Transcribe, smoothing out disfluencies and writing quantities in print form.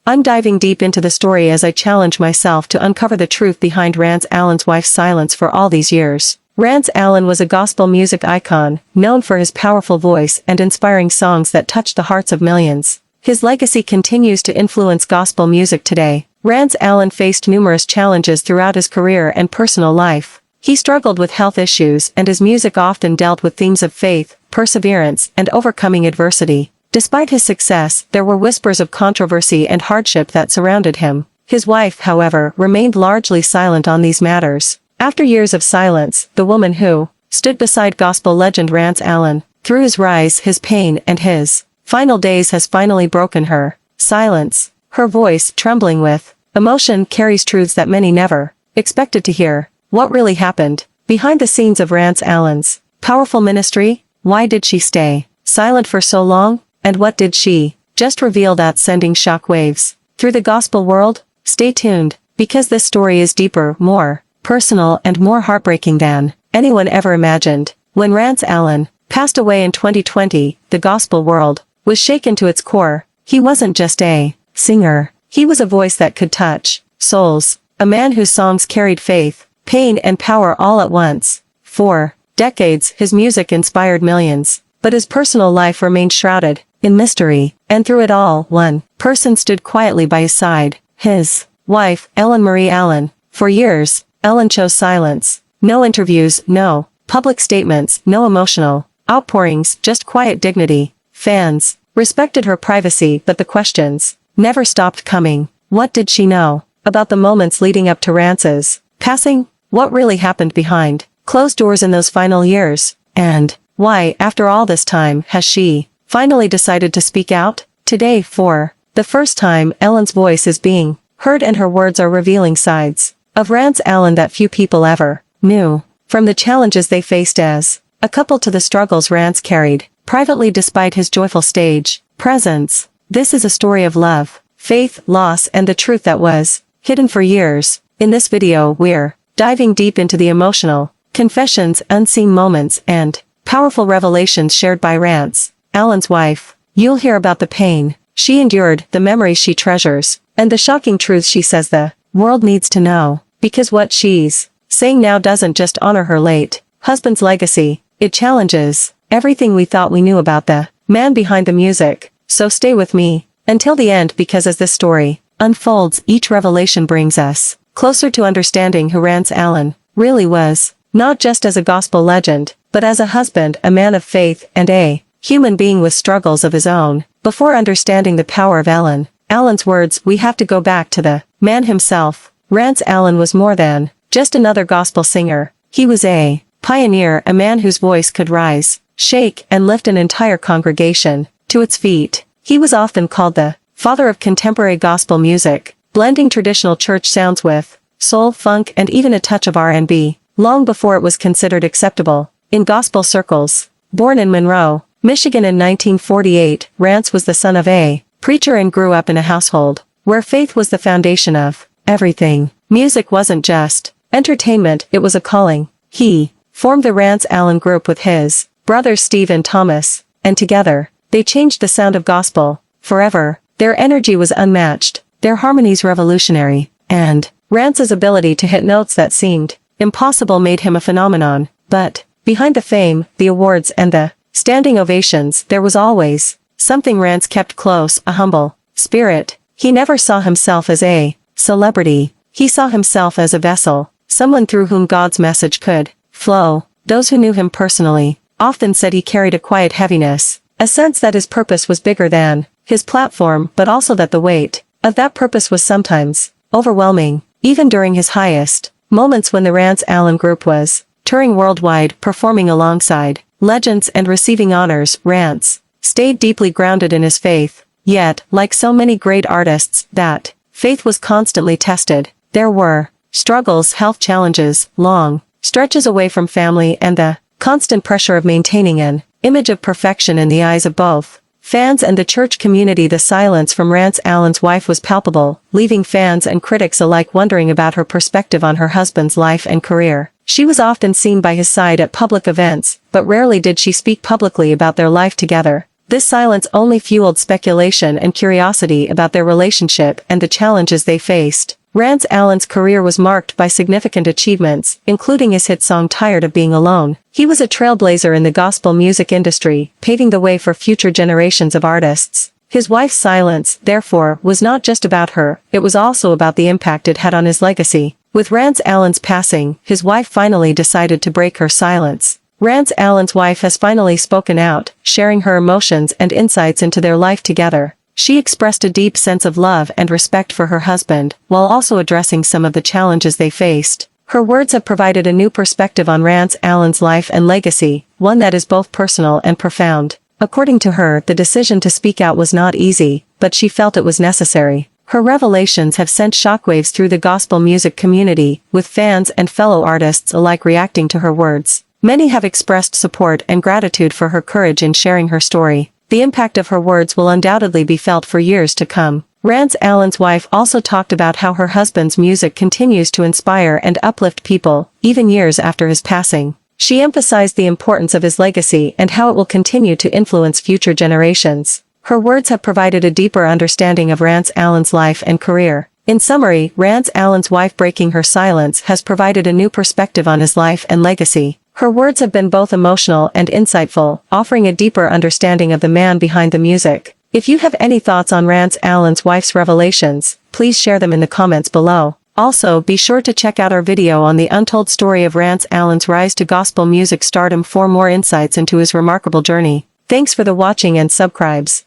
I'm diving deep into the story as I challenge myself to uncover the truth behind Rance Allen's wife's silence for all these years. Rance Allen was a gospel music icon, known for his powerful voice and inspiring songs that touched the hearts of millions. His legacy continues to influence gospel music today. Rance Allen faced numerous challenges throughout his career and personal life. He struggled with health issues, and his music often dealt with themes of faith, perseverance, and overcoming adversity. Despite his success, there were whispers of controversy and hardship that surrounded him. His wife, however, remained largely silent on these matters. After years of silence, the woman who stood beside gospel legend Rance Allen, through his rise, his pain, and his final days has finally broken her silence. Her voice, trembling with emotion, carries truths that many never expected to hear. What really happened behind the scenes of Rance Allen's powerful ministry? Why did she stay silent for so long? And what did she just reveal that's sending shockwaves through the gospel world? Stay tuned, because this story is deeper, more personal, and more heartbreaking than anyone ever imagined. When Rance Allen passed away in 2020, the gospel world was shaken to its core. He wasn't just a singer. He was a voice that could touch souls, a man whose songs carried faith, pain, and power all at once. For decades, his music inspired millions, but his personal life remained shrouded in mystery, and through it all, one person stood quietly by his side, his wife, Ellen Marie Allen. For years, Ellen chose silence. No interviews, no public statements, no emotional outpourings, just quiet dignity. Fans respected her privacy, but the questions never stopped coming. What did she know about the moments leading up to Rance's passing? What really happened behind closed doors in those final years? And why, after all this time, has she finally decided to speak out? Today, for the first time, Ellen's voice is being heard, and her words are revealing sides of Rance Allen that few people ever knew. From the challenges they faced as a couple to the struggles Rance carried privately despite his joyful stage presence. This is a story of love, faith, loss, and the truth that was hidden for years. In this video, we're diving deep into the emotional confessions, unseen moments, and powerful revelations shared by Rance Allen's wife. You'll hear about the pain she endured, the memories she treasures, and the shocking truths she says the world needs to know. Because what she's saying now doesn't just honor her late husband's legacy, it challenges everything we thought we knew about the man behind the music. So stay with me until the end, because as this story unfolds, each revelation brings us closer to understanding who Rance Allen really was, not just as a gospel legend, but as a husband, a man of faith, and a human being with struggles of his own. Before understanding the power of Allen's words, we have to go back to the man himself. Rance Allen was more than just another gospel singer. He was a pioneer, a man whose voice could rise, shake, and lift an entire congregation to its feet. He was often called the father of contemporary gospel music, blending traditional church sounds with soul, funk, and even a touch of R&B, long before it was considered acceptable in gospel circles. Born in Monroe, Michigan in 1948, Rance was the son of a preacher and grew up in a household where faith was the foundation of everything. Music wasn't just entertainment, it was a calling. He formed the Rance Allen Group with his brothers Steve and Thomas, and together, they changed the sound of gospel forever. Their energy was unmatched, their harmonies revolutionary, and Rance's ability to hit notes that seemed impossible made him a phenomenon. But behind the fame, the awards, and the standing ovations, there was always something Rance kept close, a humble spirit. He never saw himself as a celebrity. He saw himself as a vessel, someone through whom God's message could flow. Those who knew him personally often said he carried a quiet heaviness, a sense that his purpose was bigger than his platform, but also that the weight of that purpose was sometimes overwhelming. Even during his highest moments, when the Rance Allen Group was touring worldwide, performing alongside legends and receiving honors, Rance stayed deeply grounded in his faith. Yet, like so many great artists, that faith was constantly tested. There were struggles, health challenges, long stretches away from family, and the constant pressure of maintaining an image of perfection in the eyes of both fans and the church community. The silence from Rance Allen's wife was palpable, leaving fans and critics alike wondering about her perspective on her husband's life and career. She was often seen by his side at public events, but rarely did she speak publicly about their life together. This silence only fueled speculation and curiosity about their relationship and the challenges they faced. Rance Allen's career was marked by significant achievements, including his hit song Tired of Being Alone. He was a trailblazer in the gospel music industry, paving the way for future generations of artists. His wife's silence, therefore, was not just about her, it was also about the impact it had on his legacy. With Rance Allen's passing, his wife finally decided to break her silence. Rance Allen's wife has finally spoken out, sharing her emotions and insights into their life together. She expressed a deep sense of love and respect for her husband, while also addressing some of the challenges they faced. Her words have provided a new perspective on Rance Allen's life and legacy, one that is both personal and profound. According to her, the decision to speak out was not easy, but she felt it was necessary. Her revelations have sent shockwaves through the gospel music community, with fans and fellow artists alike reacting to her words. Many have expressed support and gratitude for her courage in sharing her story. The impact of her words will undoubtedly be felt for years to come. Rance Allen's wife also talked about how her husband's music continues to inspire and uplift people, even years after his passing. She emphasized the importance of his legacy and how it will continue to influence future generations. Her words have provided a deeper understanding of Rance Allen's life and career. In summary, Rance Allen's wife breaking her silence has provided a new perspective on his life and legacy. Her words have been both emotional and insightful, offering a deeper understanding of the man behind the music. If you have any thoughts on Rance Allen's wife's revelations, please share them in the comments below. Also, be sure to check out our video on the untold story of Rance Allen's rise to gospel music stardom for more insights into his remarkable journey. Thanks for the watching and subscribes.